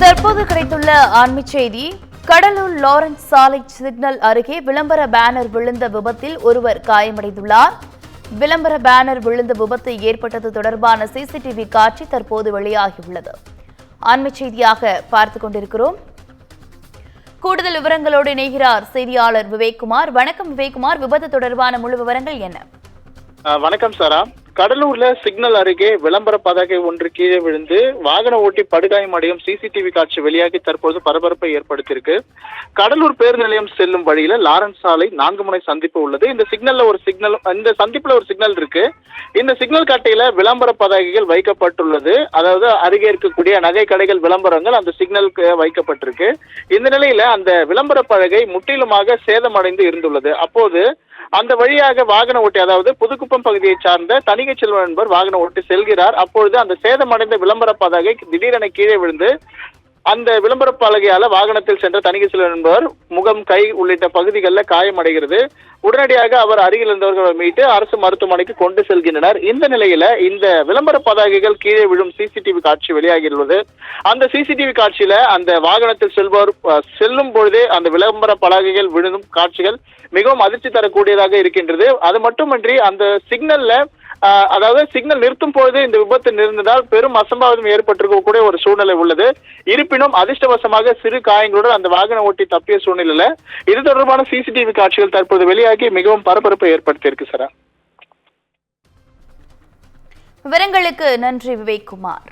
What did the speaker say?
தற்போது கிடைத்துள்ள ஆன்மீக செய்தி. கடலூர் லாரன்ஸ் சாலை சிக்னல் அருகே விளம்பர பேனர் விழுந்த விபத்தில் ஒருவர் காயமடைந்துள்ளார். விளம்பர பேனர் விழுந்த விபத்து ஏற்பட்டது தொடர்பான சிசிடிவி காட்சி தற்போது வெளியாகியுள்ளது. ஆன்மீக செய்தியாக பார்த்துக் கொண்டிருக்கிறோம். கூடுதல் விவரங்களோடு இணைகிறார் செய்தியாளர் விவேக்குமார். வணக்கம் விவேக்குமார், விபத்து தொடர்பான முழு விவரங்கள் என்ன? வணக்கம் சாரா. கடலூர்ல சிக்னல் அருகே விளம்பர பதாகை ஒன்று கீழே விழுந்து வாகன ஓட்டி படுகாயம் அடையும் சிசிடிவி காட்சி வெளியாகி தற்போது பரபரப்பை ஏற்படுத்தியிருக்கு. கடலூர் பேருந்து நிலையம் செல்லும் வழியில லாரன்ஸ் சாலை 4 முனை சந்திப்பு உள்ளது. இந்த சந்திப்புல ஒரு சிக்னல் இருக்கு. இந்த சிக்னல் கட்டையில விளம்பர பதாகைகள் வைக்கப்பட்டுள்ளது. அதாவது அருகே இருக்கக்கூடிய நகை கடைகள் விளம்பரங்கள் அந்த சிக்னலுக்கு வைக்கப்பட்டிருக்கு. இந்த நிலையில அந்த விளம்பர பலகை முற்றிலுமாக சேதமடைந்து இருந்துள்ளது. அப்போது அந்த வழியாக வாகன ஓட்டி, அதாவது புதுக்குப்பம் பகுதியை சார்ந்த தணிகை செல்வன் என்பவர் வாகன ஓட்டி செல்கிறார். அப்பொழுது அந்த சேதமடைந்த விளம்பர பதாகை திடீரென கீழே விழுந்து அந்த விளம்பர பலகையால வாகனத்தில் சென்ற தணிகை செல்வன் என்பவர் முகம், கை உள்ளிட்ட பகுதிகளில் காயமடைகிறது. உடனடியாக அவர் அருகில் இருந்தவர்களை மீட்டு அரசு மருத்துவமனைக்கு கொண்டு செல்கின்றனர். இந்த நிலையில இந்த விளம்பர பதாகைகள் கீழே விழும் சிசிடிவி காட்சி வெளியாகியுள்ளது. அந்த சிசிடிவி காட்சியில அந்த வாகனத்தில் செல்பவர் செல்லும் பொழுதே அந்த விளம்பர பலகைகள் விழும் காட்சிகள் மிகவும் அதிர்ச்சி தரக்கூடியதாக இருக்கின்றது. அது மட்டுமின்றி அந்த சிக்னல்ல அதாவது சிக்னல் நிறுத்தும் பொழுது இந்த விபத்து நிறுந்ததால் பெரும் அசம்பாவிதம் ஏற்பட்டிருக்கக்கூடிய ஒரு சூழ்நிலை உள்ளது. இருப்பினும் அதிர்ஷ்டவசமாக சிறு காயங்களுடன் அந்த வாகன ஓட்டி தப்பிய சூழ்நிலையில இது தொடர்பான சிசிடிவி காட்சிகள் தற்போது வெளியாகி மிகவும் பரபரப்பை ஏற்படுத்தியிருக்கு சார். விவரங்களுக்கு நன்றி விவேக்குமார்.